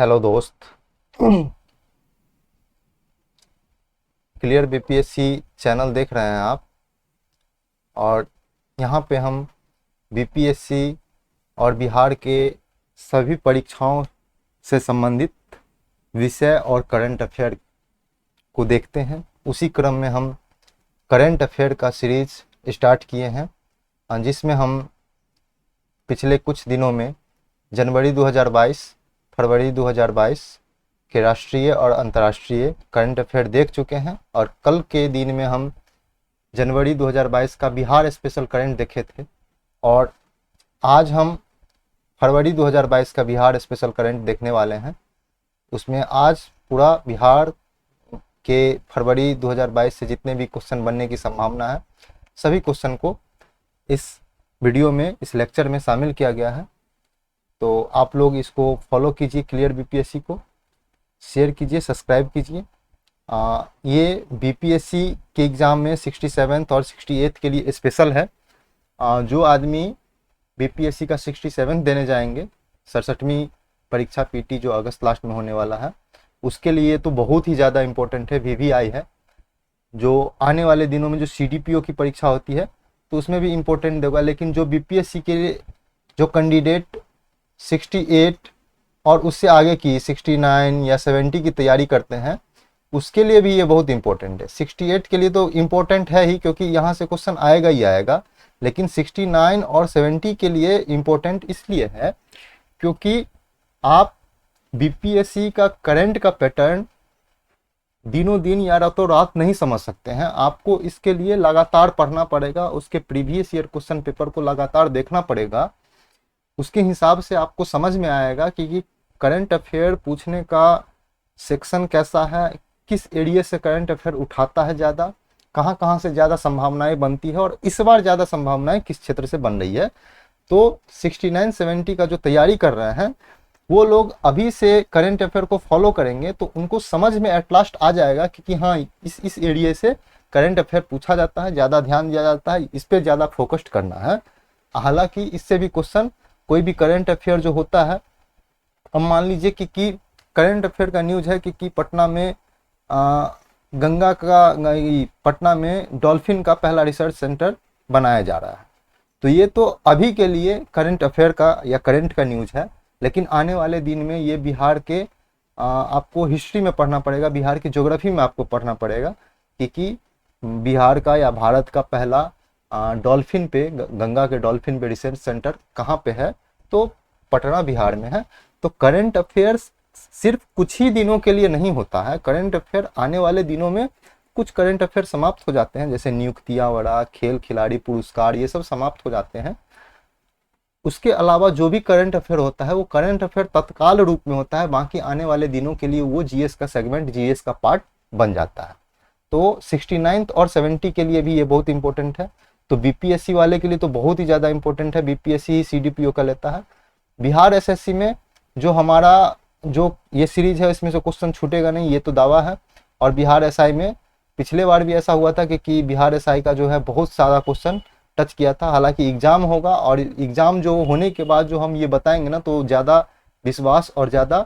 Hello दोस्त। Clear BPSC channel देख रहे हैं आप। और यहाँ पे हम बीपीएससी और बिहार के सभी परीक्षाओं से संबंधित विषय और करंट अफेयर को देखते हैं। उसी क्रम में हम करंट अफेयर का सीरीज स्टार्ट किए हैं, जिसमें हम पिछले कुछ दिनों में जनवरी 2022, फरवरी 2022 के राष्ट्रीय और अंतर्राष्ट्रीय करंट अफेयर देख चुके हैं। और कल के दिन में हम जनवरी 2022 का बिहार स्पेशल करंट देखे थे। और आज हम फरवरी 2022 का बिहार स्पेशल करंट देखने वाले हैं। उसमें आज पूरा बिहार के फरवरी 2022 से जितने भी क्वेश्चन बनने की संभावना है, सभी क्वेश्चन को इस वीडियो में, इस लेक्चर में शामिल किया गया है। तो आप लोग इसको फॉलो कीजिए, क्लियर बीपीएससी को शेयर कीजिए, सब्सक्राइब कीजिए। ये बीपीएससी के एग्ज़ाम में 67th और 68th के लिए स्पेशल है। जो आदमी बीपीएससी का 67 देने जाएंगे, 67वीं परीक्षा पीटी जो अगस्त लास्ट में होने वाला है, उसके लिए तो बहुत ही ज़्यादा इम्पोर्टेंट है। वीवीआई है जो आने वाले दिनों में जो सीडीपीओ की परीक्षा होती है तो उसमें भी इम्पोर्टेंट देगा। लेकिन जो बीपीएससी के लिए जो कैंडिडेट 68 और उससे आगे की 69 या 70 की तैयारी करते हैं, उसके लिए भी ये बहुत इंपॉर्टेंट है। 68 के लिए तो इम्पोर्टेंट है ही, क्योंकि यहाँ से क्वेश्चन आएगा ही आएगा। लेकिन 69 और 70 के लिए इम्पोर्टेंट इसलिए है क्योंकि आप बीपीएससी का करंट का पैटर्न दिनों दिन या रातों रात नहीं समझ सकते हैं। आपको इसके लिए लगातार पढ़ना पड़ेगा, उसके प्रीवियस ईयर क्वेश्चन पेपर को लगातार देखना पड़ेगा। उसके हिसाब से आपको समझ में आएगा कि करंट अफेयर पूछने का सेक्शन कैसा है, किस एरिया से करंट अफेयर उठाता है ज़्यादा, कहाँ कहाँ से ज़्यादा संभावनाएं बनती है और इस बार ज़्यादा संभावनाएं किस क्षेत्र से बन रही है। तो 69-70 का जो तैयारी कर रहे हैं वो लोग अभी से करंट अफेयर को फॉलो करेंगे तो उनको समझ में एट लास्ट आ जाएगा कि हाँ, इस एरिया से करंट अफेयर पूछा जाता है, ज़्यादा ध्यान दिया जाता है, इस पर ज़्यादा फोकस्ड करना है। हालांकि इससे भी क्वेश्चन, कोई भी करंट अफेयर जो होता है, अब मान लीजिए कि करंट अफेयर का न्यूज़ है कि पटना में पटना में डॉल्फिन का पहला रिसर्च सेंटर बनाया जा रहा है। तो ये तो अभी के लिए करंट अफेयर का या करंट का न्यूज़ है। लेकिन आने वाले दिन में ये बिहार के आपको हिस्ट्री में पढ़ना पड़ेगा, बिहार की ज्योग्राफी में आपको पढ़ना पड़ेगा कि बिहार का या भारत का पहला डॉल्फिन पे, गंगा के डॉल्फिन पे रिसर्च सेंटर कहाँ पे है, तो पटना बिहार में है। तो करंट अफेयर्स सिर्फ कुछ ही दिनों के लिए नहीं होता है। करंट अफेयर आने वाले दिनों में कुछ करंट अफेयर समाप्त हो जाते हैं, जैसे नियुक्तियां वगैरह, खेल खिलाड़ी पुरस्कार, ये सब समाप्त हो जाते हैं। उसके अलावा जो भी करंट अफेयर होता है वो करंट अफेयर तत्काल रूप में होता है। बाकी आने वाले दिनों के लिए वो जीएस का सेगमेंट, जीएस का पार्ट बन जाता है। तो 69 और 70 के लिए भी ये बहुत इंपॉर्टेंट है। तो बीपीएससी वाले के लिए तो बहुत ही ज़्यादा इंपॉर्टेंट है। बीपीएससी ही सीडीपीओ का लेता है। बिहार एसएससी में जो हमारा जो ये सीरीज है इसमें से क्वेश्चन छूटेगा नहीं, ये तो दावा है। और बिहार एसआई में पिछले बार भी ऐसा हुआ था कि बिहार एसआई का जो है बहुत सारा क्वेश्चन टच किया था। हालांकि एग्जाम होगा और एग्जाम जो होने के बाद जो हम ये बताएंगे ना, तो ज़्यादा विश्वास और ज़्यादा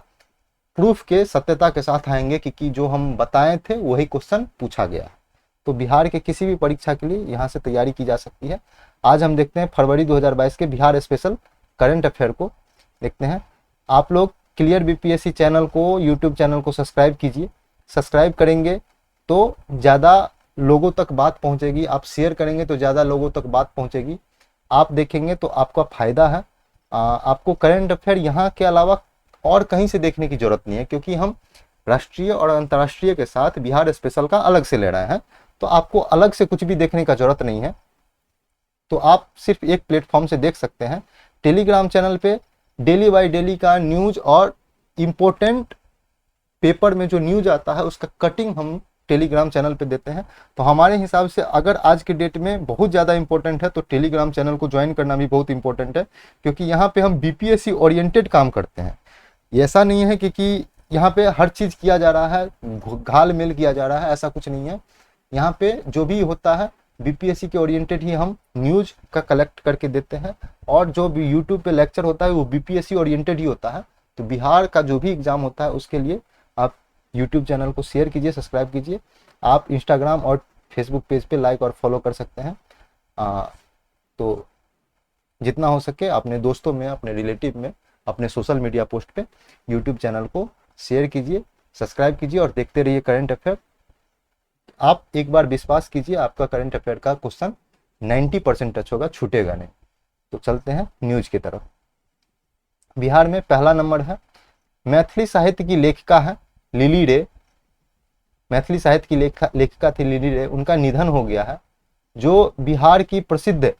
प्रूफ के सत्यता के साथ आएंगे कि जो हम बताए थे वही क्वेश्चन पूछा गया। तो बिहार के किसी भी परीक्षा के लिए यहाँ से तैयारी की जा सकती है। आज हम देखते हैं फरवरी 2022 के बिहार स्पेशल करंट अफेयर को देखते हैं। आप लोग क्लियर बीपीएससी चैनल को, यूट्यूब चैनल को सब्सक्राइब कीजिए। सब्सक्राइब करेंगे तो ज़्यादा लोगों तक बात पहुंचेगी, आप शेयर करेंगे तो ज़्यादा लोगों तक बात पहुंचेगी, आप देखेंगे तो आपका फ़ायदा है। आपको करंट अफेयर यहाँ के अलावा और कहीं से देखने की ज़रूरत नहीं है, क्योंकि हम राष्ट्रीय और अंतर्राष्ट्रीय के साथ बिहार स्पेशल का अलग से ले रहे हैं। तो आपको अलग से कुछ भी देखने का ज़रूरत नहीं है। तो आप सिर्फ एक प्लेटफॉर्म से देख सकते हैं। टेलीग्राम चैनल पे डेली बाय डेली का न्यूज़ और इम्पोर्टेंट पेपर में जो न्यूज़ आता है उसका कटिंग हम टेलीग्राम चैनल पे देते हैं। तो हमारे हिसाब से अगर आज के डेट में बहुत ज़्यादा इंपॉर्टेंट है तो टेलीग्राम चैनल को ज्वाइन करना भी बहुत इंपॉर्टेंट है, क्योंकि यहाँ पे हम बीपीएससी ओरिएंटेड काम करते हैं। ऐसा नहीं है कि यहाँ पे हर चीज़ किया जा रहा है, घाल मेल किया जा रहा है, ऐसा कुछ नहीं है। यहाँ पे जो भी होता है बीपीएससी के ओरिएंटेड ही हम न्यूज़ का कलेक्ट करके देते हैं। और जो भी यूट्यूब पे लेक्चर होता है वो बीपीएससी ओरिएंटेड ही होता है। तो बिहार का जो भी एग्ज़ाम होता है उसके लिए आप यूट्यूब चैनल को शेयर कीजिए, सब्सक्राइब कीजिए। आप इंस्टाग्राम और फेसबुक पेज पे लाइक और फॉलो कर सकते हैं। तो जितना हो सके अपने दोस्तों में, अपने रिलेटिव में, अपने सोशल मीडिया पोस्ट पे यूट्यूब चैनल को शेयर कीजिए, सब्सक्राइब कीजिए और देखते रहिए करंट अफेयर। आप एक बार विश्वास कीजिए, आपका करंट अफेयर का क्वेश्चन 90% टच होगा, छूटेगा नहीं। तो चलते हैं न्यूज की तरफ। बिहार में पहला नंबर है, मैथिली साहित्य की लेखिका है लिली रे। मैथिली साहित्य की लेखिका थी लिली रे, उनका निधन हो गया है। जो बिहार की प्रसिद्ध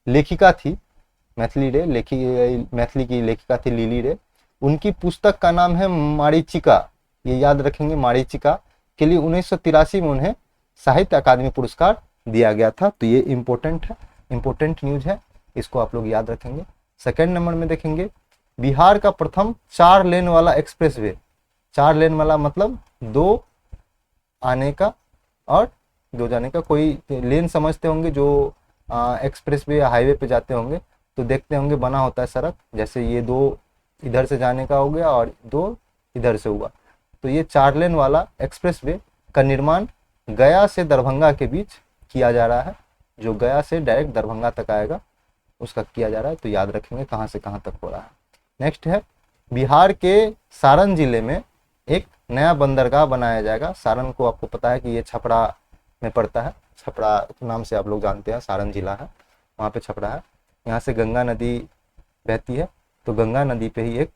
लेखिका थी मैथिली की लेखिका थी लिली रे। उनकी पुस्तक का नाम है मारीचिका, ये याद रखेंगे, मारीचिका के लिए 1983 में उन्हें साहित्य अकादमी पुरस्कार दिया गया था। तो ये इम्पोर्टेंट है, इम्पोर्टेंट न्यूज है, इसको आप लोग याद रखेंगे। सेकेंड नंबर में देखेंगे, बिहार का प्रथम 4 लेन वाला एक्सप्रेस वे। 4 लेन वाला मतलब 2 आने का और 2 जाने का। कोई लेन समझते होंगे जो एक्सप्रेस वे या हाईवे पे जाते होंगे तो देखते होंगे बना होता है सड़क, जैसे ये 2 इधर से जाने का हो गया और 2 इधर से हुआ। तो ये 4 लेन वाला एक्सप्रेस वे का निर्माण गया से दरभंगा के बीच किया जा रहा है। जो गया से डायरेक्ट दरभंगा तक आएगा उसका किया जा रहा है। तो याद रखेंगे कहाँ से कहाँ तक हो रहा है। नेक्स्ट है, बिहार के सारण जिले में एक नया बंदरगाह बनाया जाएगा। सारण को आपको पता है कि ये छपरा में पड़ता है, छपरा नाम से आप लोग जानते हैं, सारण जिला है, वहाँ पे छपरा है। यहाँ से गंगा नदी बहती है, तो गंगा नदी पे ही एक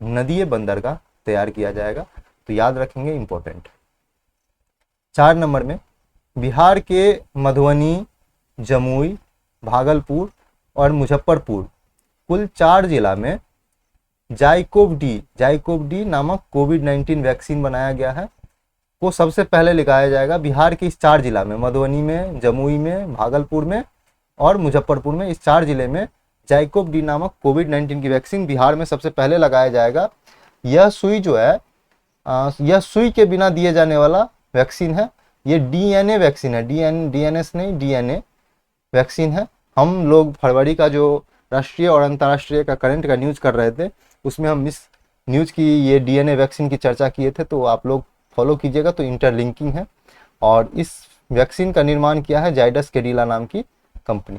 नदीय बंदरगाह तैयार किया जाएगा। तो याद रखेंगे, इंपॉर्टेंट। 4 नंबर में, बिहार के मधुबनी, जमुई, भागलपुर और मुजफ्फरपुर कुल 4 जिला में जाइकोव डी नामक कोविड-19 वैक्सीन बनाया गया है, को सबसे पहले लगाया जाएगा। बिहार के इस 4 जिला में, मधुबनी में, जमुई में, भागलपुर में और मुजफ्फरपुर में, इस 4 जिले में जाइकोव डी नामक कोविड-19 की वैक्सीन बिहार में सबसे पहले लगाया जाएगा। यह सुई जो है, यह सुई के बिना दिए जाने वाला वैक्सीन है। ये डीएनए वैक्सीन है, डीएनएस नहीं, डीएनए वैक्सीन है। हम लोग फरवरी का जो राष्ट्रीय और अंतर्राष्ट्रीय का करंट का न्यूज़ कर रहे थे उसमें हम इस न्यूज़ की, ये डीएनए वैक्सीन की चर्चा किए थे, तो आप लोग फॉलो कीजिएगा। तो इंटरलिंकिंग है और इस वैक्सीन का निर्माण किया है जाइडस कैडिला नाम की कंपनी।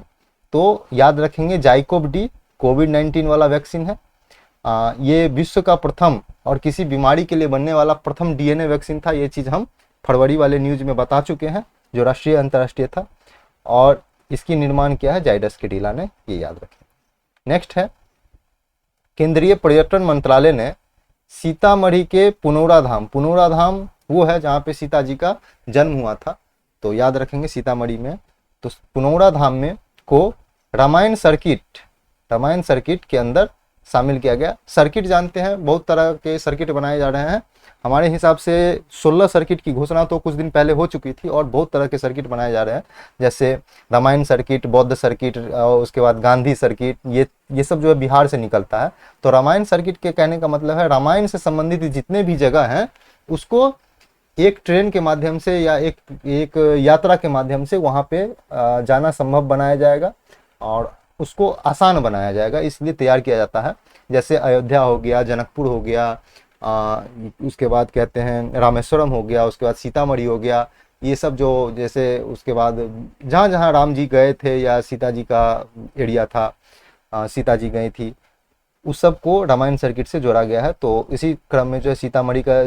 तो याद रखेंगे, जाइकोव डी कोविड-19 वाला वैक्सीन है। ये विश्व का प्रथम और किसी बीमारी के लिए बनने वाला प्रथम डीएनए वैक्सीन था। ये चीज़ हम फरवरी वाले न्यूज़ में बता चुके हैं जो राष्ट्रीय अंतर्राष्ट्रीय था, और इसकी निर्माण किया है जाइडस कैडिला ने, ये याद रखें। नेक्स्ट है, केंद्रीय पर्यटन मंत्रालय ने सीतामढ़ी के पुनौरा धाम वो है जहाँ पे सीता जी का जन्म हुआ था, तो याद रखेंगे सीतामढ़ी में। तो पुनौरा धाम में को रामायण सर्किट के अंदर शामिल किया गया। सर्किट जानते हैं, बहुत तरह के सर्किट बनाए जा रहे हैं। हमारे हिसाब से 16 सर्किट की घोषणा तो कुछ दिन पहले हो चुकी थी और बहुत तरह के सर्किट बनाए जा रहे हैं, जैसे रामायण सर्किट, बौद्ध सर्किट, उसके बाद गांधी सर्किट, ये सब जो है बिहार से निकलता है। तो रामायण सर्किट के कहने का मतलब है रामायण से संबंधित जितने भी जगह हैं उसको एक ट्रेन के माध्यम से या एक यात्रा के माध्यम से वहाँ पे जाना संभव बनाया जाएगा और उसको आसान बनाया जाएगा, इसलिए तैयार किया जाता है। जैसे अयोध्या हो गया, जनकपुर हो गया, उसके बाद कहते हैं रामेश्वरम हो गया, उसके बाद सीतामढ़ी हो गया, ये सब जो, जैसे उसके बाद जहाँ जहाँ राम जी गए थे या सीता जी का एरिया था, सीता जी गई थी, उस सब को रामायण सर्किट से जोड़ा गया है। तो इसी क्रम में जो है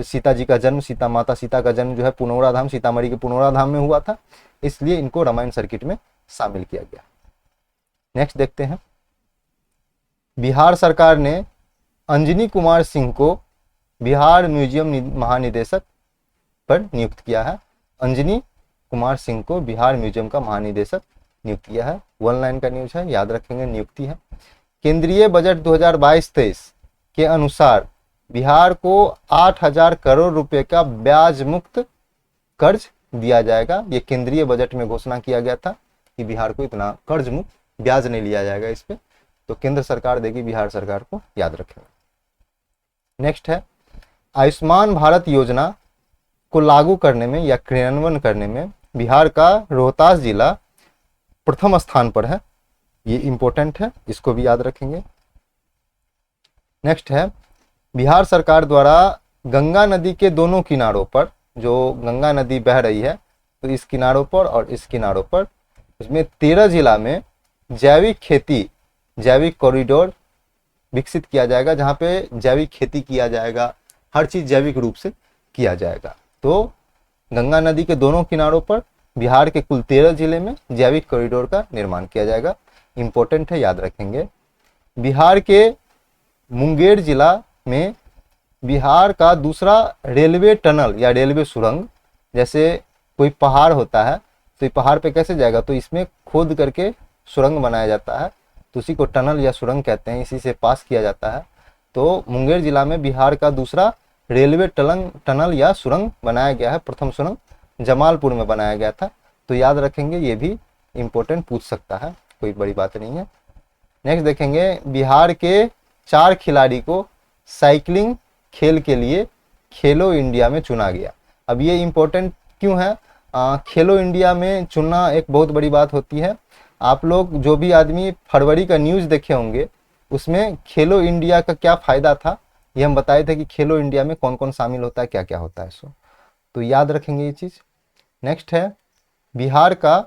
सीता जी का जन्म, माता सीता का जन्म जो है पुनौरा धाम, सीतामढ़ी के पुनौरा धाम में हुआ था, इसलिए इनको रामायण सर्किट में शामिल किया गया। नेक्स्ट देखते हैं, बिहार सरकार ने अंजनी कुमार सिंह को बिहार म्यूजियम महानिदेशक पर नियुक्त किया है। अंजनी कुमार सिंह को बिहार म्यूजियम का महानिदेशक नियुक्त किया है। 1 लाइन का न्यूज है, याद रखेंगे, नियुक्ति है। केंद्रीय बजट 2022-23 के अनुसार बिहार को 8,000 करोड़ रुपए का ब्याज मुक्त कर्ज दिया जाएगा। ये केंद्रीय बजट में घोषणा किया गया था कि बिहार को इतना कर्ज मुक्त ब्याज नहीं लिया जाएगा इस पे, तो केंद्र सरकार देगी बिहार सरकार को, याद रखेंगे। नेक्स्ट है, आयुष्मान भारत योजना को लागू करने में या क्रियान्वयन करने में बिहार का रोहतास जिला प्रथम स्थान पर है। ये इंपॉर्टेंट है, इसको भी याद रखेंगे। नेक्स्ट है, बिहार सरकार द्वारा गंगा नदी के दोनों किनारों पर, जो गंगा नदी बह रही है तो इस किनारों पर और इस किनारों पर, उसमें 13 जिला में जैविक खेती, जैविक कॉरिडोर विकसित किया जाएगा, जहाँ पे जैविक खेती किया जाएगा, हर चीज़ जैविक रूप से किया जाएगा। तो गंगा नदी के दोनों किनारों पर बिहार के कुल 13 जिले में जैविक कॉरिडोर का निर्माण किया जाएगा। इम्पोर्टेंट है, याद रखेंगे। बिहार के मुंगेर जिला में बिहार का दूसरा रेलवे टनल या रेलवे सुरंग, जैसे कोई पहाड़ होता है तो ये पहाड़ पे कैसे जाएगा, तो इसमें खोद करके सुरंग बनाया जाता है, तो उसी को टनल या सुरंग कहते हैं, इसी से पास किया जाता है। तो मुंगेर जिला में बिहार का दूसरा रेलवे टनल या सुरंग बनाया गया है। प्रथम सुरंग जमालपुर में बनाया गया था, तो याद रखेंगे, ये भी इम्पोर्टेंट पूछ सकता है, कोई बड़ी बात नहीं है। नेक्स्ट देखेंगे, बिहार के 4 खिलाड़ी को साइकिलिंग खेल के लिए खेलो इंडिया में चुना गया। अब ये इम्पोर्टेंट क्यों है? खेलो इंडिया में चुनना एक बहुत बड़ी बात होती है। आप लोग जो भी आदमी फरवरी का न्यूज़ देखे होंगे, उसमें खेलो इंडिया का क्या फ़ायदा था ये हम बताए थे कि खेलो इंडिया में कौन कौन शामिल होता है, क्या क्या होता है, सो तो याद रखेंगे ये चीज़। नेक्स्ट है, बिहार का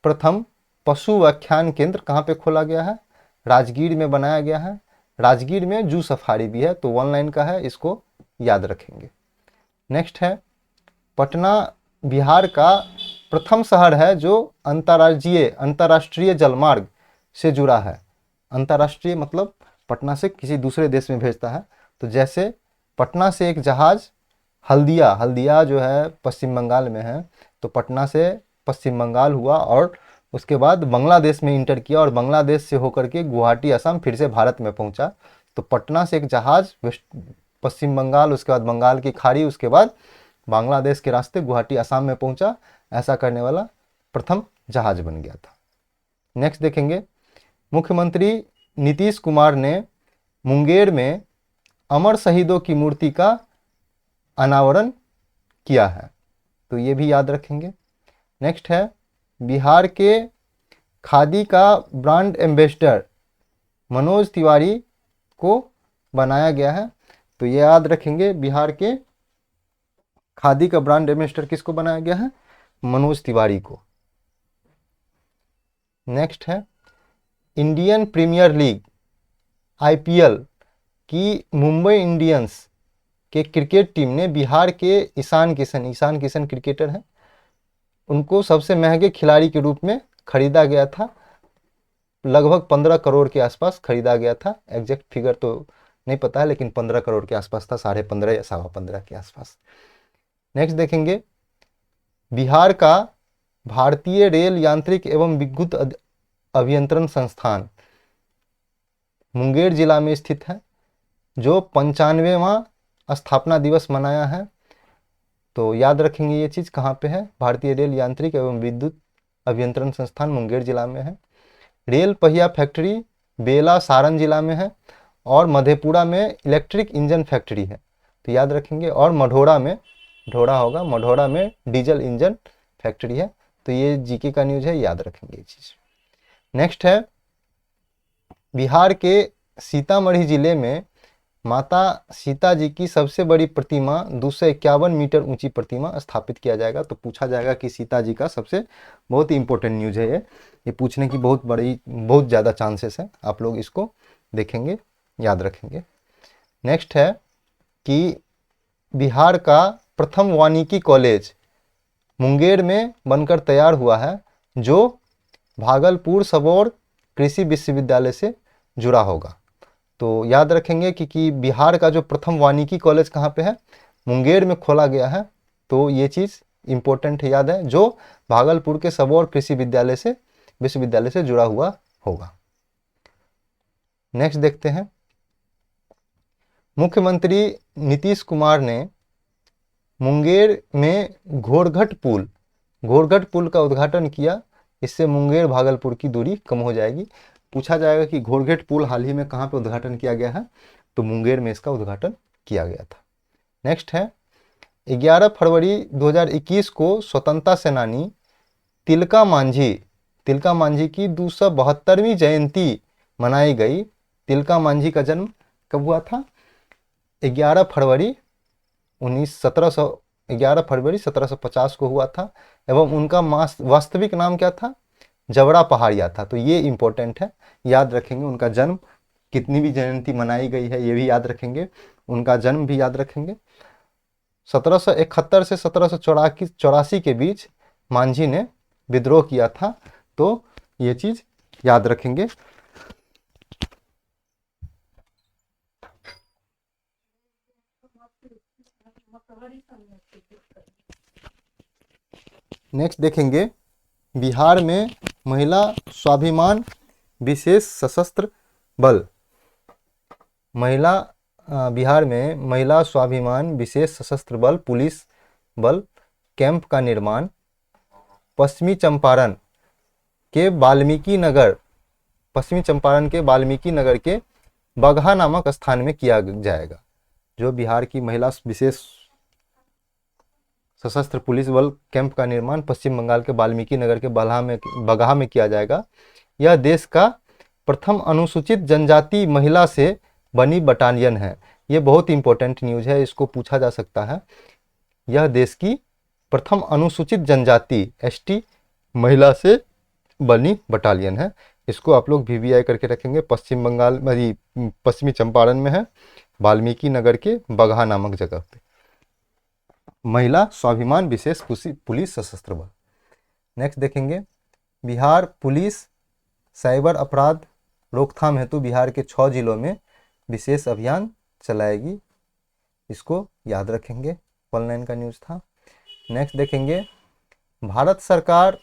प्रथम पशु व्याख्यान केंद्र कहाँ पे खोला गया है? राजगीर में बनाया गया है। राजगीर में जू सफारी भी है, तो 1 लाइन का है, इसको याद रखेंगे। नेक्स्ट है, पटना बिहार का प्रथम शहर है जो अंतर्राष्ट्रीय जलमार्ग से जुड़ा है। अंतर्राष्ट्रीय मतलब पटना से किसी दूसरे देश में भेजता है। तो जैसे पटना से एक जहाज हल्दिया जो है पश्चिम बंगाल में है, तो पटना से पश्चिम बंगाल हुआ और उसके बाद बांग्लादेश में इंटर किया और बांग्लादेश से होकर के गुवाहाटी असम फिर से भारत में पहुंचा। तो पटना से एक जहाज पश्चिम बंगाल, उसके बाद बंगाल की खाड़ी, उसके बाद बांग्लादेश के रास्ते गुवाहाटी असम में पहुंचा। ऐसा करने वाला प्रथम जहाज बन गया था। नेक्स्ट देखेंगे, मुख्यमंत्री नीतीश कुमार ने मुंगेर में अमर शहीदों की मूर्ति का अनावरण किया है, तो ये भी याद रखेंगे। नेक्स्ट है, बिहार के खादी का ब्रांड एम्बेसडर मनोज तिवारी को बनाया गया है, तो ये याद रखेंगे। बिहार के खादी का ब्रांड एम्बेसडर किसको बनाया गया है? मनोज तिवारी को। नेक्स्ट है, इंडियन प्रीमियर लीग आईपीएल की मुंबई इंडियंस के क्रिकेट टीम ने बिहार के ईशान किशन क्रिकेटर हैं, उनको सबसे महंगे खिलाड़ी के रूप में खरीदा गया था। लगभग 15 करोड़ के आसपास खरीदा गया था, एग्जैक्ट फिगर तो नहीं पता है, लेकिन 15 करोड़ के आसपास था, 15.5 या 15.25 के आसपास। नेक्स्ट देखेंगे, बिहार का भारतीय रेल यांत्रिक एवं विद्युत अभियंत्रण संस्थान मुंगेर जिला में स्थित है, जो 95वां स्थापना दिवस मनाया है। तो याद रखेंगे ये चीज़ कहाँ पे है? भारतीय रेल यांत्रिक एवं विद्युत अभियंत्रण संस्थान मुंगेर जिला में है। रेल पहिया फैक्ट्री बेला सारण जिला में है और मधेपुरा में इलेक्ट्रिक इंजन फैक्ट्री है, तो याद रखेंगे। और मढ़ौरा में डीजल इंजन फैक्ट्री है। तो ये जीके का न्यूज़ है, याद रखेंगे ये चीज़। नेक्स्ट है, बिहार के सीतामढ़ी जिले में माता सीता जी की सबसे बड़ी प्रतिमा 251 मीटर ऊंची प्रतिमा स्थापित किया जाएगा। तो पूछा जाएगा कि सीता जी का सबसे, बहुत ही इंपॉर्टेंट न्यूज़ है ये पूछने की बहुत ज़्यादा चांसेस है, आप लोग इसको देखेंगे, याद रखेंगे। नेक्स्ट है कि बिहार का प्रथम वानिकी कॉलेज मुंगेर में बनकर तैयार हुआ है, जो भागलपुर सबौर कृषि विश्वविद्यालय से जुड़ा होगा। तो याद रखेंगे कि बिहार का जो प्रथम वानिकी कॉलेज कहाँ पे है? मुंगेर में खोला गया है, तो ये चीज़ इम्पोर्टेंट है, याद है, जो भागलपुर के सबौर कृषि विश्वविद्यालय से जुड़ा हुआ होगा। नेक्स्ट देखते हैं, मुख्यमंत्री नीतीश कुमार ने मुंगेर में घोड़घट पुल का उद्घाटन किया। इससे मुंगेर भागलपुर की दूरी कम हो जाएगी। पूछा जाएगा कि घोड़घट पुल हाल ही में कहाँ पे उद्घाटन किया गया है? तो मुंगेर में इसका उद्घाटन किया गया था। नेक्स्ट है, 11 फरवरी 2021 को स्वतंत्रता सेनानी तिलका मांझी की 272वीं जयंती मनाई गई। तिलका मांझी का जन्म कब हुआ था? 11 फरवरी 1750 को हुआ था एवं उनका वास्तविक नाम क्या था? जबड़ा पहाड़िया था। तो ये इंपॉर्टेंट है, याद रखेंगे। उनका जन्म, कितनी भी जयंती मनाई गई है ये भी याद रखेंगे, उनका जन्म भी याद रखेंगे। 1771 से 1784 के बीच मांझी ने विद्रोह किया था, तो ये चीज याद रखेंगे। नेक्स्ट देखेंगे, बिहार में महिला स्वाभिमान विशेष सशस्त्र बल। बिहार में महिला स्वाभिमान विशेष सशस्त्र बल पुलिस बल कैंप का निर्माण पश्चिमी चंपारण के वाल्मीकि नगर के बगहा नामक स्थान में किया जाएगा। जो बिहार की महिला विशेष सशस्त्र पुलिस बल कैंप का निर्माण पश्चिम बंगाल के वाल्मीकि नगर के बगहा में किया जाएगा। यह देश का प्रथम अनुसूचित जनजाति महिला से बनी बटालियन है। ये बहुत इंपॉर्टेंट न्यूज़ है, इसको पूछा जा सकता है। यह देश की प्रथम अनुसूचित जनजाति एसटी महिला से बनी बटालियन है। इसको आप लोग वीवीआई करके रखेंगे। पश्चिमी चंपारण में है, वाल्मीकि नगर के बगहा नामक जगह पे। महिला स्वाभिमान विशेष पुलिस सशस्त्र बल। नेक्स्ट देखेंगे, बिहार पुलिस साइबर अपराध रोकथाम हेतु बिहार के 6 जिलों में विशेष अभियान चलाएगी। इसको याद रखेंगे, ऑनलाइन का न्यूज़ था। नेक्स्ट देखेंगे, भारत सरकार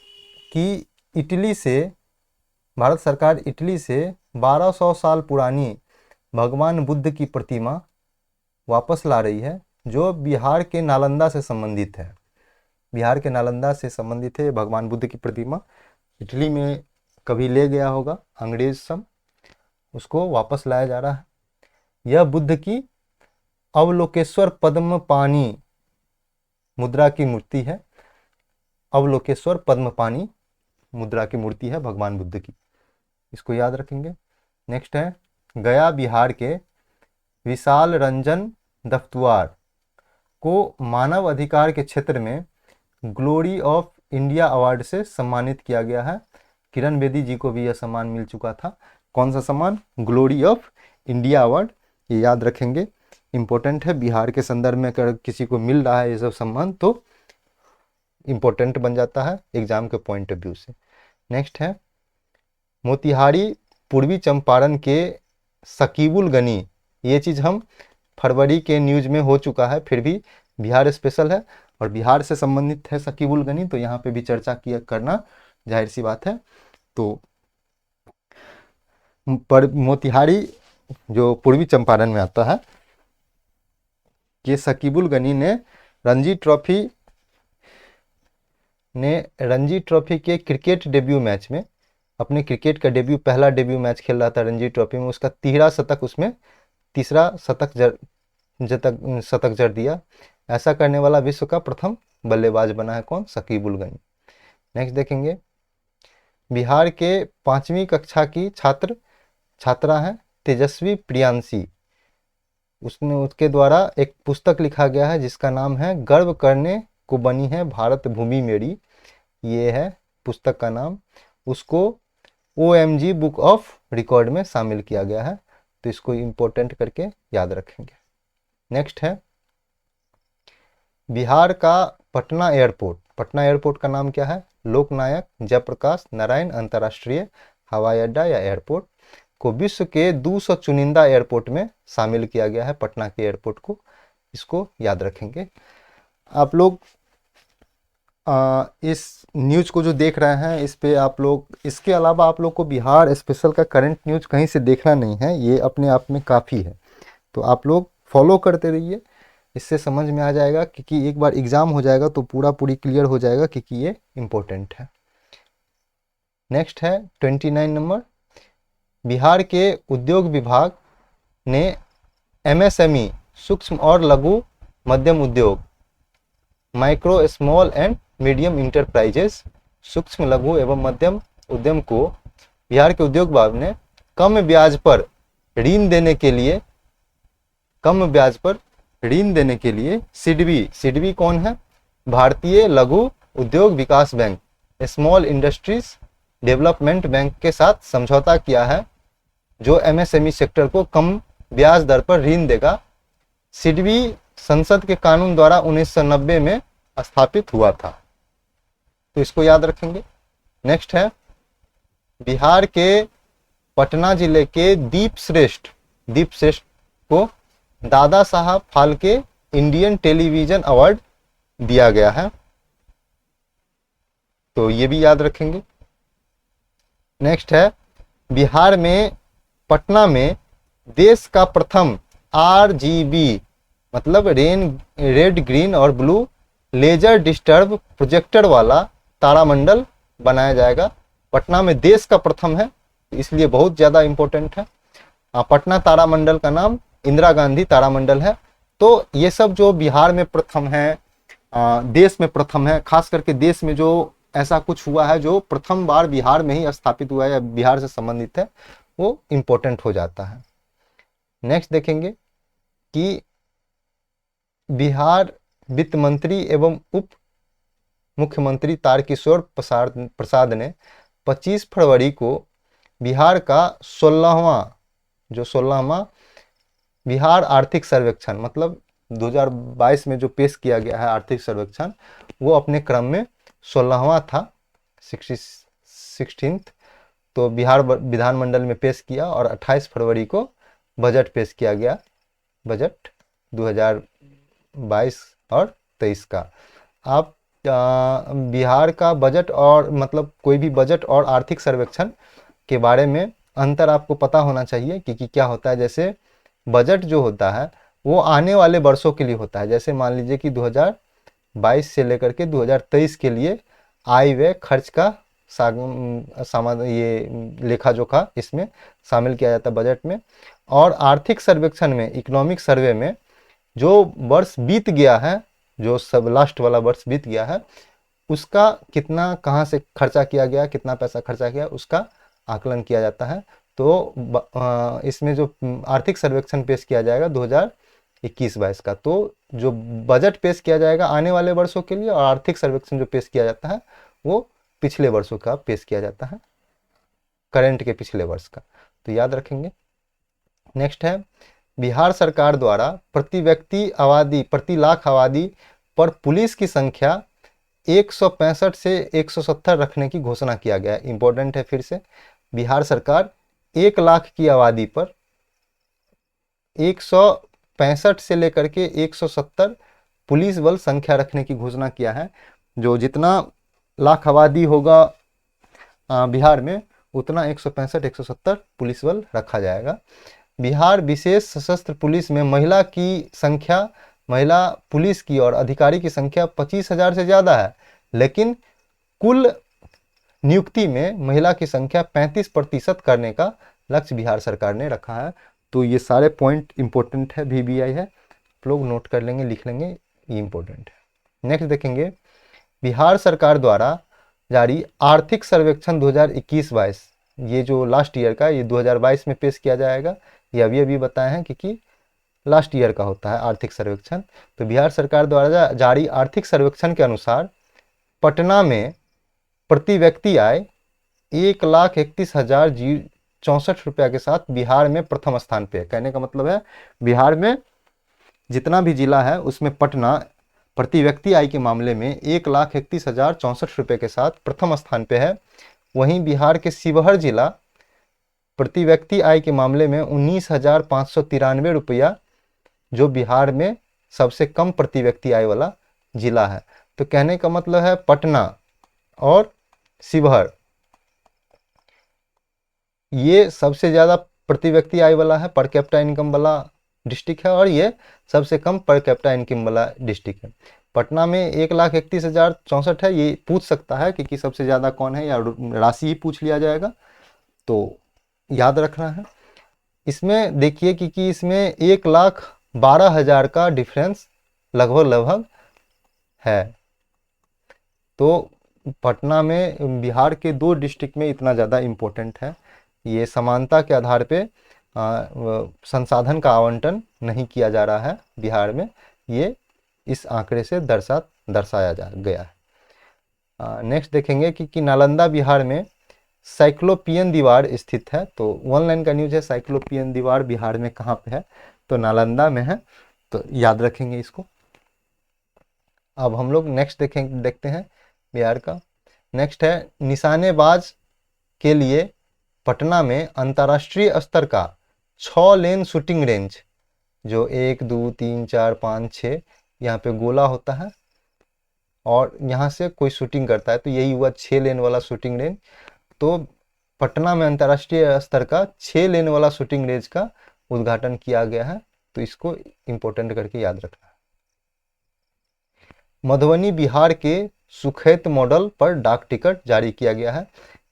इटली से 1200 साल पुरानी भगवान बुद्ध की प्रतिमा वापस ला रही है, जो बिहार के नालंदा से संबंधित है। बिहार के नालंदा से संबंधित है भगवान बुद्ध की प्रतिमा। इटली में कभी ले गया होगा अंग्रेज सब, उसको वापस लाया जा रहा है। यह बुद्ध की अवलोकेश्वर पद्मपाणि मुद्रा की मूर्ति है। अवलोकेश्वर पद्मपाणि मुद्रा की मूर्ति है भगवान बुद्ध की, इसको याद रखेंगे। नेक्स्ट है, गया बिहार के विशाल रंजन दफ्तुआर को मानव अधिकार के क्षेत्र में ग्लोरी ऑफ इंडिया अवार्ड से सम्मानित किया गया है। किरण बेदी जी को भी यह सम्मान मिल चुका था। कौन सा सम्मान? Glory of India award. ये याद रखेंगे, इंपॉर्टेंट है। बिहार के संदर्भ में अगर किसी को मिल रहा है ये सब सम्मान तो इंपॉर्टेंट बन जाता है एग्जाम के पॉइंट ऑफ व्यू से। नेक्स्ट है, मोतिहारी पूर्वी चंपारण के सकीबुल गनी। ये चीज़ हम फरवरी के न्यूज़ में हो चुका है, फिर भी बिहार स्पेशल है और बिहार से संबंधित है सकीबुल गनी, तो यहाँ पे भी चर्चा करना जाहिर सी बात है। तो मोतिहारी जो पूर्वी चंपारण में आता है, ये सकीबुल गनी ने रणजी ट्रॉफी के क्रिकेट डेब्यू मैच में अपने क्रिकेट का पहला डेब्यू मैच खेल रहा था रणजी ट्रॉफी में, उसका तीसरा शतक जड़ दिया। ऐसा करने वाला विश्व का प्रथम बल्लेबाज बना है कौन? सकीबुल गनी। नेक्स्ट देखेंगे, बिहार के 5वीं कक्षा की छात्रा है तेजस्वी प्रियांशी। उसके द्वारा एक पुस्तक लिखा गया है जिसका नाम है गर्व करने को बनी है भारत भूमि मेरी। ये है पुस्तक का नाम। उसको OMG बुक ऑफ रिकॉर्ड में शामिल किया गया है, तो इसको इम्पोर्टेंट करके याद रखेंगे। नेक्स्ट है, बिहार का पटना एयरपोर्ट का नाम क्या है? लोकनायक जयप्रकाश नारायण अंतर्राष्ट्रीय हवाई अड्डा या एयरपोर्ट को विश्व के 200 चुनिंदा एयरपोर्ट में शामिल किया गया है, पटना के एयरपोर्ट को। इसको याद रखेंगे आप लोग। इस न्यूज़ को जो देख रहे हैं इस पे आप लोग, इसके अलावा आप लोग को बिहार स्पेशल का करंट न्यूज़ कहीं से देखना नहीं है, ये अपने आप में काफ़ी है। तो आप लोग फॉलो करते रहिए, इससे समझ में आ जाएगा, क्योंकि एक बार एग्ज़ाम हो जाएगा तो पूरी क्लियर हो जाएगा, क्योंकि ये इम्पोर्टेंट है। नेक्स्ट है 29 नंबर, बिहार के उद्योग विभाग ने MSME सूक्ष्म और लघु मध्यम उद्योग micro small and medium enterprises सूक्ष्म लघु एवं मध्यम उद्यम को बिहार के उद्योग विभाग ने कम ब्याज पर ऋण देने के लिए कम ब्याज पर ऋण देने के लिए सिडबी कौन है? भारतीय लघु उद्योग विकास bank, small industries development bank के साथ समझौता किया है, जो एमएसएमई सेक्टर को कम ब्याज दर पर ऋण देगा। सिडबी संसद के कानून द्वारा 1990 में स्थापित हुआ था, तो इसको याद रखेंगे। नेक्स्ट है, बिहार के पटना जिले के दीप श्रेष्ठ को Dada Saheb Phalke Indian television award दिया गया है, तो ये भी याद रखेंगे। नेक्स्ट है, बिहार में पटना में देश का प्रथम RGB मतलब रेड ग्रीन और ब्लू लेजर डिस्टर्ब प्रोजेक्टर वाला तारामंडल बनाया जाएगा। पटना में देश का प्रथम है, इसलिए बहुत ज़्यादा इंपॉर्टेंट है। पटना तारामंडल का नाम इंदिरा गांधी तारामंडल है। तो ये सब जो बिहार में प्रथम है, देश में प्रथम है, खास करके देश में जो ऐसा कुछ हुआ है जो प्रथम बार बिहार में ही स्थापित हुआ है या बिहार से संबंधित है, वो इम्पोर्टेंट हो जाता है। नेक्स्ट देखेंगे कि बिहार वित्त मंत्री एवं उप मुख्यमंत्री तारकिशोर प्रसाद ने 25 फरवरी को बिहार का 16वां बिहार आर्थिक सर्वेक्षण मतलब 2022 में जो पेश किया गया है आर्थिक सर्वेक्षण, वो अपने क्रम में 16वां था, 16th। तो बिहार विधानमंडल में पेश किया और 28 फरवरी को बजट पेश किया गया, बजट 2022 और 23 का। आप बिहार का बजट और मतलब कोई भी बजट और आर्थिक सर्वेक्षण के बारे में अंतर आपको पता होना चाहिए कि क्या होता है। जैसे बजट जो होता है वो आने वाले वर्षों के लिए होता है। जैसे मान लीजिए कि 2022 से लेकर के 2023 के लिए आय व्यय खर्च का ये लेखा जोखा इसमें शामिल किया जाता है बजट में। और आर्थिक सर्वेक्षण में, इकोनॉमिक सर्वे में जो वर्ष बीत गया है, जो सब लास्ट वाला वर्ष बीत गया है, उसका कितना कहाँ से खर्चा किया गया, कितना पैसा खर्चा किया, उसका आकलन किया जाता है। तो इसमें जो आर्थिक सर्वेक्षण पेश किया जाएगा 2021-22 का, तो जो बजट पेश किया जाएगा आने वाले वर्षों के लिए और आर्थिक सर्वेक्षण जो पेश किया जाता है वो पिछले वर्षों का पेश किया जाता है, करंट के पिछले वर्ष का, तो याद रखेंगे। नेक्स्ट है, बिहार सरकार द्वारा प्रति लाख आबादी पर पुलिस की संख्या 165 से 170 रखने की घोषणा किया गया है। इंपॉर्टेंट है, फिर से बिहार सरकार 1 लाख की आबादी पर 165 से लेकर के 170 पुलिस बल संख्या रखने की घोषणा किया है। जो जितना लाख आबादी होगा बिहार में, उतना 165-170 पुलिस बल रखा जाएगा। बिहार विशेष सशस्त्र पुलिस में महिला पुलिस की और अधिकारी की संख्या 25,000 से ज़्यादा है, लेकिन कुल नियुक्ति में महिला की संख्या 35% करने का लक्ष्य बिहार सरकार ने रखा है। तो ये सारे पॉइंट इंपॉर्टेंट है, VBI है, लोग नोट कर लेंगे, लिख लेंगे, ये इंपॉर्टेंट है। नेक्स्ट देखेंगे, बिहार सरकार द्वारा जारी आर्थिक सर्वेक्षण 2021-22, ये जो लास्ट ईयर का, ये 2022 में पेश किया जाएगा। ये अभी बताए हैं क्योंकि लास्ट ईयर का होता है आर्थिक सर्वेक्षण। तो बिहार सरकार द्वारा जारी आर्थिक सर्वेक्षण के अनुसार पटना में प्रति व्यक्ति आय 1,31,064 रुपया के साथ बिहार में प्रथम स्थान पे है। कहने का मतलब है बिहार में जितना भी जिला है उसमें पटना प्रति व्यक्ति आय के मामले में 1,31,064 रुपये के साथ प्रथम स्थान पे है। वहीं बिहार के शिवहर जिला प्रति व्यक्ति आय के मामले में 19,593 रुपया, जो बिहार में सबसे कम प्रति व्यक्ति आय वाला जिला है। तो कहने का मतलब है पटना और शिवहर ये सबसे ज़्यादा प्रति व्यक्ति आय वाला है, पर कैपिटा इनकम वाला डिस्ट्रिक्ट है, और ये सबसे कम पर कैपिटा इनकम वाला डिस्ट्रिक्ट है। पटना में 1,31,064 है, ये पूछ सकता है कि सबसे ज़्यादा कौन है, या राशि ही पूछ लिया जाएगा, तो याद रखना है। इसमें देखिए कि इसमें 1,12,000 का डिफरेंस लगभग है। तो पटना में बिहार के 2 डिस्ट्रिक्ट में इतना ज़्यादा इम्पोर्टेंट है। ये समानता के आधार पे संसाधन का आवंटन नहीं किया जा रहा है बिहार में, ये इस आंकड़े से दर्शाया जा गया है। नेक्स्ट देखेंगे कि नालंदा बिहार में साइक्लोपियन दीवार स्थित है। तो 1 लाइन का न्यूज है, साइक्लोपियन दीवार बिहार में कहाँ पे है, तो नालंदा में है, तो याद रखेंगे इसको। अब हम लोग नेक्स्ट देखते हैं बिहार का। नेक्स्ट है निशानेबाज के लिए पटना में अंतर्राष्ट्रीय स्तर का 6 लेन शूटिंग रेंज, जो 1 2 3 4 5 6 यहाँ पे गोला होता है और यहाँ से कोई शूटिंग करता है, तो यही हुआ 6 लेन वाला शूटिंग रेंज। तो पटना में अंतर्राष्ट्रीय स्तर का 6 लेन वाला शूटिंग रेंज का उद्घाटन किया गया है, तो इसको इम्पोर्टेंट करके याद रखना है। मधुबनी बिहार के सुखैत मॉडल पर डाक टिकट जारी किया गया है,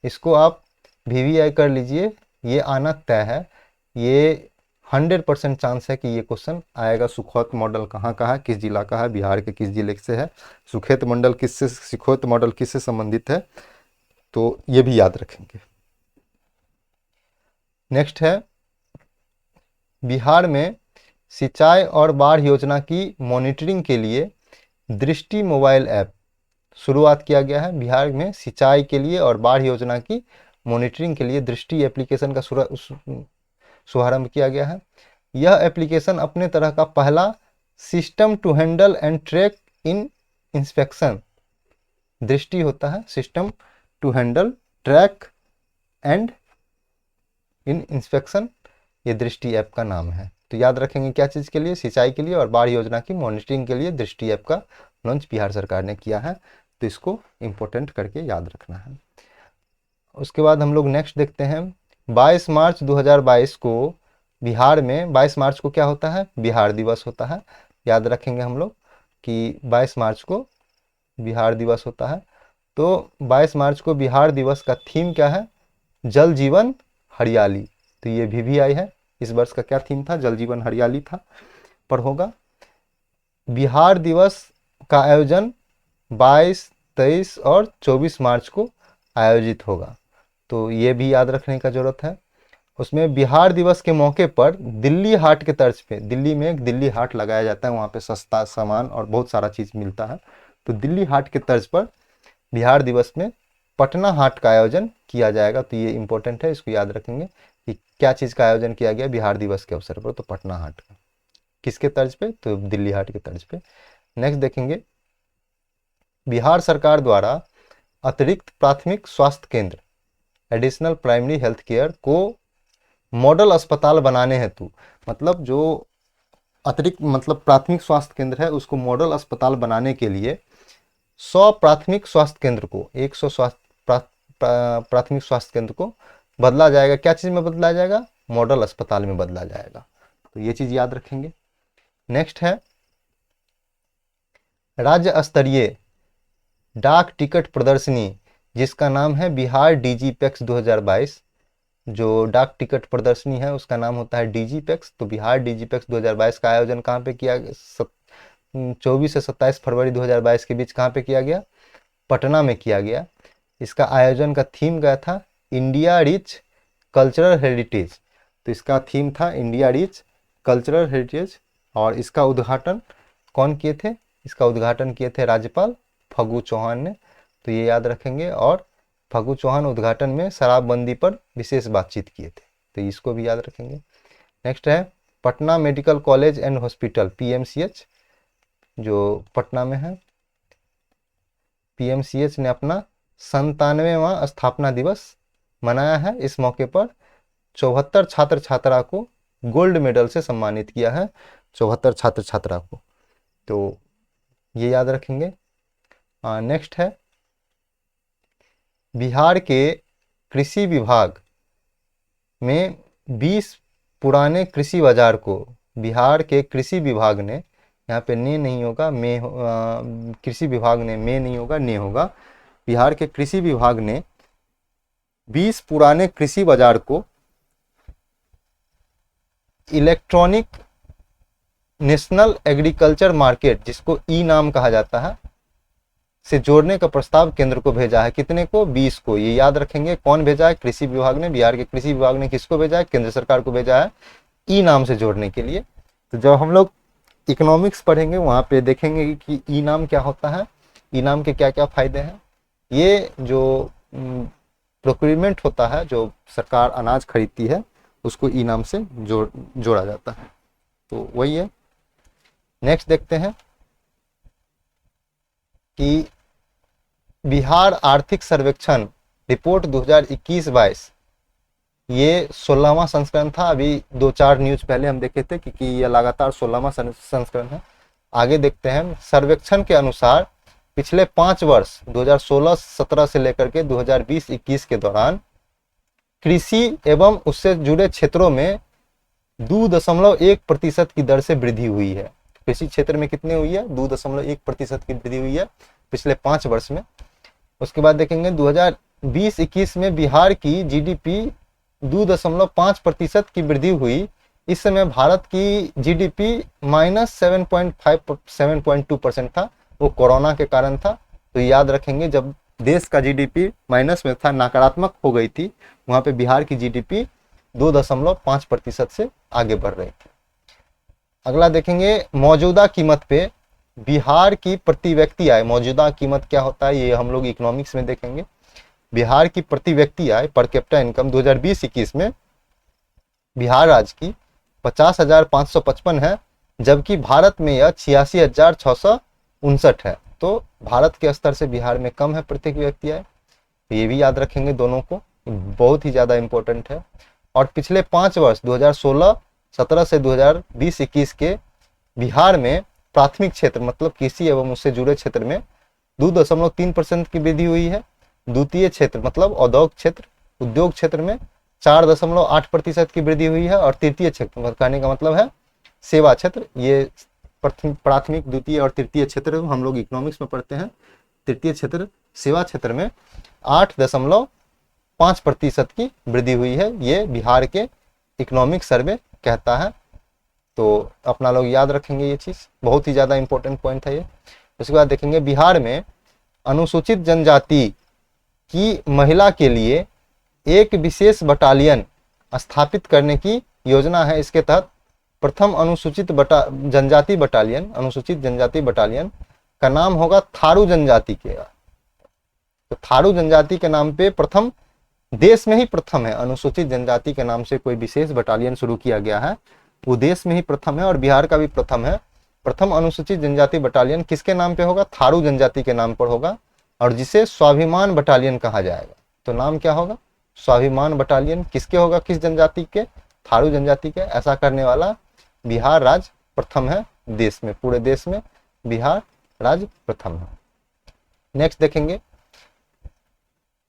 इसको आप वीवीआई कर लीजिए, ये आना तय है, ये 100% चांस है कि ये क्वेश्चन आएगा। सुखैत मॉडल कहाँ का है, किस जिला का है, बिहार के किस जिले से है, सुखैत मॉडल किससे संबंधित है, तो ये भी याद रखेंगे। नेक्स्ट है बिहार में सिंचाई और बाढ़ योजना की मॉनिटरिंग के लिए दृष्टि मोबाइल ऐप शुरुआत किया गया है। बिहार में सिंचाई के लिए और बाढ़ योजना की मॉनिटरिंग के लिए दृष्टि एप्लीकेशन का शुभारंभ किया गया है। यह एप्लीकेशन अपने तरह का पहला system to handle and track in inspection Drishti होता है, system to handle track and in inspection, ये दृष्टि ऐप का नाम है। तो याद रखेंगे क्या चीज़ के लिए, सिंचाई के लिए और बाढ़ योजना की मॉनिटरिंग के लिए दृष्टि ऐप का लॉन्च बिहार सरकार ने किया है, तो इसको इम्पोर्टेंट करके याद रखना है। उसके बाद हम लोग नेक्स्ट देखते हैं 22 मार्च 2022 को बिहार में, 22 मार्च को क्या होता है, बिहार दिवस होता है। याद रखेंगे हम लोग कि 22 मार्च को बिहार दिवस होता है। तो 22 मार्च को बिहार दिवस का थीम क्या है, जल जीवन हरियाली, तो ये वीवीआई है। इस वर्ष का क्या थीम था, जल जीवन हरियाली था, पर होगा। बिहार दिवस का आयोजन 22, 23 और 24 मार्च को आयोजित होगा, तो ये भी याद रखने का जरूरत है। उसमें बिहार दिवस के मौके पर दिल्ली हाट के तर्ज पे, दिल्ली में एक दिल्ली हाट लगाया जाता है, वहाँ पे सस्ता सामान और बहुत सारा चीज़ मिलता है, तो दिल्ली हाट के तर्ज पर बिहार दिवस में पटना हाट का आयोजन किया जाएगा, तो ये इंपॉर्टेंट है, इसको याद रखेंगे कि क्या चीज़ का आयोजन किया गया बिहार दिवस के अवसर पर, तो पटना हाट का। किसके तर्ज पे, तो दिल्ली हाट के तर्ज पे। नेक्स्ट देखेंगे बिहार सरकार द्वारा अतिरिक्त प्राथमिक स्वास्थ्य केंद्र एडिशनल प्राइमरी हेल्थ केयर को मॉडल अस्पताल बनाने हेतु, मतलब जो अतिरिक्त मतलब प्राथमिक स्वास्थ्य केंद्र है उसको मॉडल अस्पताल बनाने के लिए 100 प्राथमिक स्वास्थ्य केंद्र को 100 प्राथमिक स्वास्थ्य केंद्र को बदला जाएगा। क्या चीज़ में बदला जाएगा, मॉडल अस्पताल में बदला जाएगा, तो ये चीज़ याद रखेंगे। नेक्स्ट है राज्य स्तरीय डाक टिकट प्रदर्शनी, जिसका नाम है बिहार डिजीपैक्स 2022। जो डाक टिकट प्रदर्शनी है उसका नाम होता है डिजीपैक्स। तो बिहार डिजीपैक्स 2022 का आयोजन कहाँ पे किया, 24 से 27 फरवरी 2022 के बीच कहाँ पे किया गया, पटना में किया गया। इसका आयोजन का थीम क्या था, इंडिया रिच कल्चरल हेरिटेज, तो इसका थीम था इंडिया रिच कल्चरल हेरिटेज। और इसका उद्घाटन कौन किए थे, इसका उद्घाटन किए थे राज्यपाल फगू चौहान ने, तो ये याद रखेंगे। और फगू चौहान उद्घाटन में शराबबंदी पर विशेष बातचीत किए थे, तो इसको भी याद रखेंगे। नेक्स्ट है Patna medical college and hospital PMCH, जो पटना में है। पीएमसीएच ने अपना 97वां स्थापना दिवस मनाया है। इस मौके पर 74 छात्र छात्रा को गोल्ड मेडल से सम्मानित किया है, 74 छात्र छात्रा को, तो ये याद रखेंगे। नेक्स्ट है बिहार के कृषि विभाग में 20 पुराने कृषि बाजार को, बिहार के कृषि विभाग ने, यहाँ पे ने नहीं होगा में, कृषि विभाग ने में नहीं होगा ने होगा, बिहार के कृषि विभाग ने 20 पुराने कृषि बाजार को इलेक्ट्रॉनिक नेशनल एग्रीकल्चर मार्केट, जिसको ई नाम कहा जाता है, से जोड़ने का प्रस्ताव केंद्र को भेजा है। कितने को? 20 को। ये याद रखेंगे। कौन भेजा है? कृषि विभाग ने। बिहार के कृषि विभाग ने किसको भेजा है? केंद्र सरकार को भेजा है, ई नाम से जोड़ने के लिए। तो जब हम लोग इकोनॉमिक्स पढ़ेंगे वहाँ पे देखेंगे कि ई नाम क्या होता है, ई नाम के क्या क्या फायदे हैं। ये जो प्रोक्यूरमेंट होता है, जो सरकार अनाज खरीदती है, उसको ई नाम से जोड़ा जाता है। तो वही है। नेक्स्ट देखते हैं कि बिहार आर्थिक सर्वेक्षण रिपोर्ट 2021-22 ये 16वां संस्करण था। अभी 2-4 न्यूज पहले हम देखे थे कि ये लगातार 16वां संस्करण है। आगे देखते हैं। सर्वेक्षण के अनुसार पिछले 5 वर्ष 2016-17 से लेकर के 2020-21 के दौरान कृषि एवं उससे जुड़े क्षेत्रों में 2.1% की दर से वृद्धि हुई है। कृषि क्षेत्र में कितनी हुई है? 2.1% की वृद्धि हुई है पिछले 5 वर्ष में। उसके बाद देखेंगे 2020-21 में बिहार की जीडीपी 2.5% की वृद्धि हुई। इस समय भारत की जीडीपी -7.2% था, वो कोरोना के कारण था। तो याद रखेंगे, जब देश का जीडीपी माइनस में था, नकारात्मक हो गई थी, वहां पे बिहार की जीडीपी 2.5% से आगे बढ़ रही थी। अगला देखेंगे मौजूदा कीमत पे बिहार की प्रति व्यक्ति आय। मौजूदा कीमत क्या होता है ये हम लोग इकोनॉमिक्स में देखेंगे। बिहार की प्रति व्यक्ति आय पर कैपिटा इनकम 2020-21 में बिहार राज्य की 50,555 है, जबकि भारत में यह 86,659 है। तो भारत के स्तर से बिहार में कम है प्रत्येक व्यक्ति आय। तो ये भी याद रखेंगे दोनों को, बहुत ही ज़्यादा इंपॉर्टेंट है। और पिछले 5 वर्ष 2016-17 से 2020-21 के बिहार में प्राथमिक क्षेत्र मतलब कृषि एवं उससे जुड़े क्षेत्र में 2.3% की वृद्धि हुई है। द्वितीय क्षेत्र मतलब उद्योग क्षेत्र में 4.8% की वृद्धि हुई है। और तृतीय क्षेत्र कहने का मतलब है सेवा क्षेत्र। ये प्राथमिक, द्वितीय और तृतीय क्षेत्र हम लोग इकोनॉमिक्स में पढ़ते हैं। तृतीय क्षेत्र सेवा क्षेत्र में 8.5% की वृद्धि हुई है। ये बिहार के इकोनॉमिक सर्वे कहता है। तो अपना लोग याद रखेंगे, ये चीज़ बहुत ही ज़्यादा इंपॉर्टेंट पॉइंट है ये। उसके बाद देखेंगे बिहार में अनुसूचित जनजाति की महिला के लिए एक विशेष बटालियन स्थापित करने की योजना है। इसके तहत प्रथम अनुसूचित जनजाति बटालियन का नाम होगा थारू जनजाति के। तो थारू जनजाति के नाम पे प्रथम, देश में ही प्रथम है, अनुसूचित जनजाति के नाम से कोई विशेष बटालियन शुरू किया गया है, वो देश में ही प्रथम है और बिहार का भी प्रथम है। प्रथम अनुसूचित जनजाति बटालियन किसके नाम पे होगा? थारू जनजाति के नाम पर होगा, और जिसे स्वाभिमान बटालियन कहा जाएगा। तो नाम क्या होगा? स्वाभिमान बटालियन। किसके होगा? किस जनजाति के? थारू जनजाति के। ऐसा करने वाला बिहार राज्य प्रथम है देश में, पूरे देश में बिहार राज्य प्रथम है। नेक्स्ट देखेंगे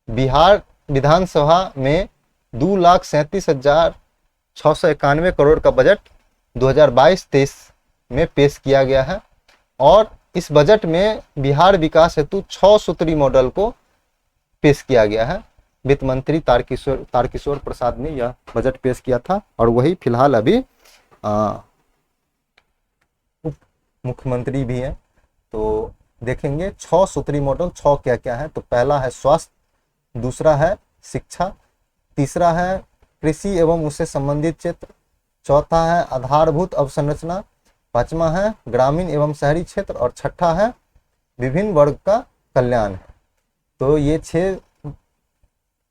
बिहार विधानसभा में 2,37,691 करोड़ का बजट 2022-23 में पेश किया गया है। और इस बजट में बिहार विकास हेतु 6 सूत्री मॉडल को पेश किया गया है। वित्त मंत्री तारकिशोर प्रसाद ने यह बजट पेश किया था, और वही फिलहाल अभी उप मुख्यमंत्री भी हैं। तो देखेंगे 6 सूत्री मॉडल, 6 क्या क्या है। तो पहला है स्वास्थ्य, दूसरा है शिक्षा, तीसरा है कृषि एवं उससे संबंधित क्षेत्र, चौथा है आधारभूत अवसंरचना, पांचवा है ग्रामीण एवं शहरी क्षेत्र, और छठा है विभिन्न वर्ग का कल्याण है। तो ये 6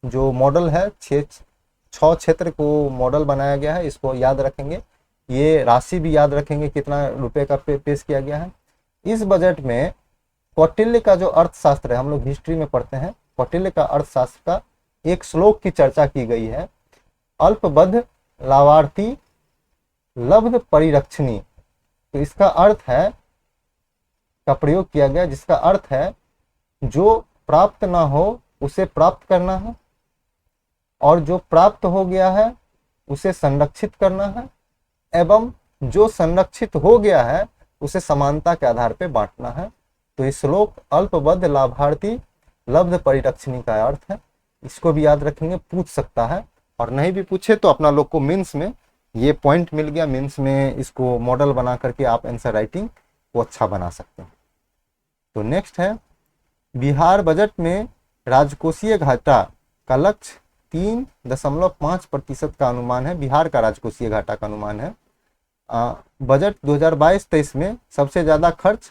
जो मॉडल है, 6 क्षेत्र को मॉडल बनाया गया है, इसको याद रखेंगे। ये राशि भी याद रखेंगे कितना रुपए का पेश किया गया है। इस बजट में कौटिल्य का जो अर्थशास्त्र है, हम लोग हिस्ट्री में पढ़ते हैं, कौटिल्य का अर्थशास्त्र का एक श्लोक की चर्चा की गई है, अल्पबद्ध लाभार्थी लब्ध परिरक्षणी। तो इसका अर्थ है, का प्रयोग किया गया, जिसका अर्थ है जो प्राप्त ना हो उसे प्राप्त करना है, और जो प्राप्त हो गया है उसे संरक्षित करना है, एवं जो संरक्षित हो गया है उसे समानता के आधार पर बांटना है। तो इस श्लोक अल्पबद्ध लाभार्थी लब्ध परिरक्षणी का अर्थ है। इसको भी याद रखेंगे, पूछ सकता है, और नहीं भी पूछे तो अपना लोग को मेंस में ये पॉइंट मिल गया। मेंस में इसको मॉडल बना करके आप आंसर राइटिंग को अच्छा बना सकते हैं। तो नेक्स्ट है बिहार बजट में राजकोषीय घाटा का लक्ष्य 3.5% का अनुमान है। बिहार का राजकोषीय घाटा का अनुमान है। बजट 2022-23 में सबसे ज़्यादा खर्च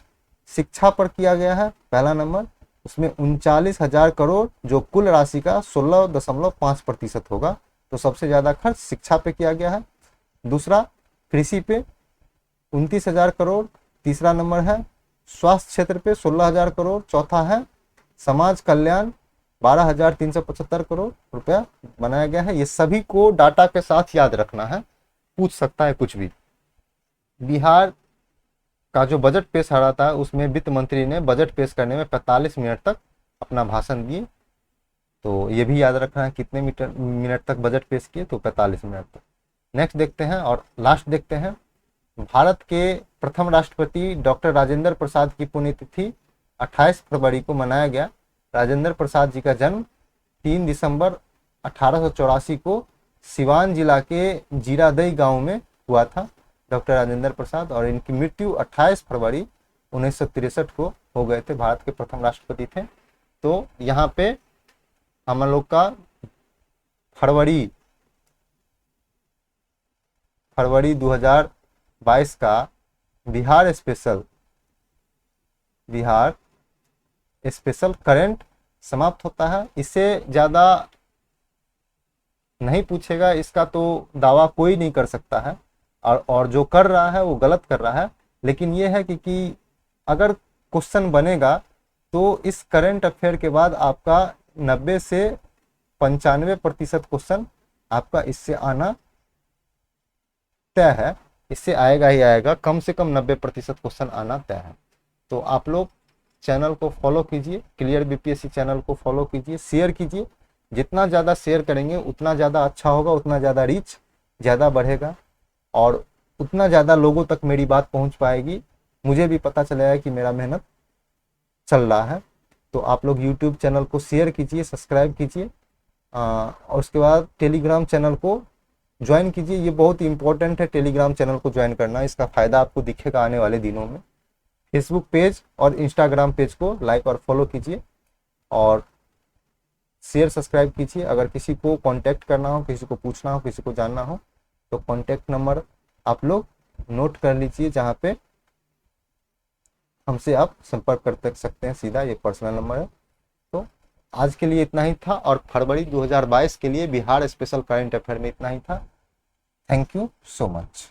शिक्षा पर किया गया है, पहला नंबर। उसमें 39,000 करोड़, जो कुल राशि का 16.5% होगा। तो सबसे ज़्यादा खर्च शिक्षा पे किया गया है। दूसरा, कृषि पे 29,000 करोड़, तीसरा नंबर है। स्वास्थ्य क्षेत्र पे 16,000 करोड़, चौथा है। समाज कल्याण 12,375 करोड़ रुपया बनाया गया है। ये सभी को डाटा के साथ याद रखना है, पूछ सकता है कुछ भी। बिहार का जो बजट पेश हो रहा था उसमें वित्त मंत्री ने बजट पेश करने में 45 मिनट तक अपना भाषण दिए। तो ये भी याद रखना है कितने मिनट तक बजट पेश किए, तो 45 मिनट तक। नेक्स्ट देखते हैं और लास्ट देखते हैं। भारत के प्रथम राष्ट्रपति डॉक्टर राजेंद्र प्रसाद की पुण्यतिथि 28 फरवरी को मनाया गया। राजेंद्र प्रसाद जी का जन्म 3 दिसंबर 1884 को सिवान जिला के जीरादई गांव में हुआ था, डॉक्टर राजेंद्र प्रसाद। और इनकी मृत्यु 28 फरवरी 1963 को हो गए थे। भारत के प्रथम राष्ट्रपति थे। तो यहाँ पे हम लोग का फरवरी 2022 का बिहार स्पेशल करंट समाप्त होता है। इससे ज़्यादा नहीं पूछेगा, इसका तो दावा कोई नहीं कर सकता है। और जो कर रहा है वो गलत कर रहा है। लेकिन ये है कि अगर क्वेश्चन बनेगा तो इस करंट अफेयर के बाद आपका 90 से 95% क्वेश्चन आपका इससे आना तय है। इससे आएगा ही आएगा, कम से कम 90% क्वेश्चन आना तय है। तो आप लोग चैनल को फॉलो कीजिए, क्लियर बीपीएससी चैनल को फॉलो कीजिए, शेयर कीजिए। जितना ज़्यादा शेयर करेंगे उतना ज़्यादा अच्छा होगा, उतना ज़्यादा रीच ज़्यादा बढ़ेगा और उतना ज़्यादा लोगों तक मेरी बात पहुंच पाएगी। मुझे भी पता चलेगा कि मेरा मेहनत चल रहा है। तो आप लोग यूट्यूब चैनल को शेयर कीजिए, सब्सक्राइब कीजिए और उसके बाद टेलीग्राम चैनल को ज्वाइन कीजिए। ये बहुत ही इंपॉर्टेंट है टेलीग्राम चैनल को ज्वाइन करना, इसका फ़ायदा आपको दिखेगा आने वाले दिनों में। फेसबुक पेज और इंस्टाग्राम पेज को लाइक और फॉलो कीजिए और शेयर सब्सक्राइब कीजिए। अगर किसी को कांटेक्ट करना हो, किसी को पूछना हो, किसी को जानना हो तो कांटेक्ट नंबर आप लोग नोट कर लीजिए, जहाँ पे हमसे आप संपर्क कर सकते हैं सीधा, ये पर्सनल नंबर है। तो आज के लिए इतना ही था और फरवरी 2022 के लिए बिहार स्पेशल करंट अफेयर में इतना ही था। Thank you so much.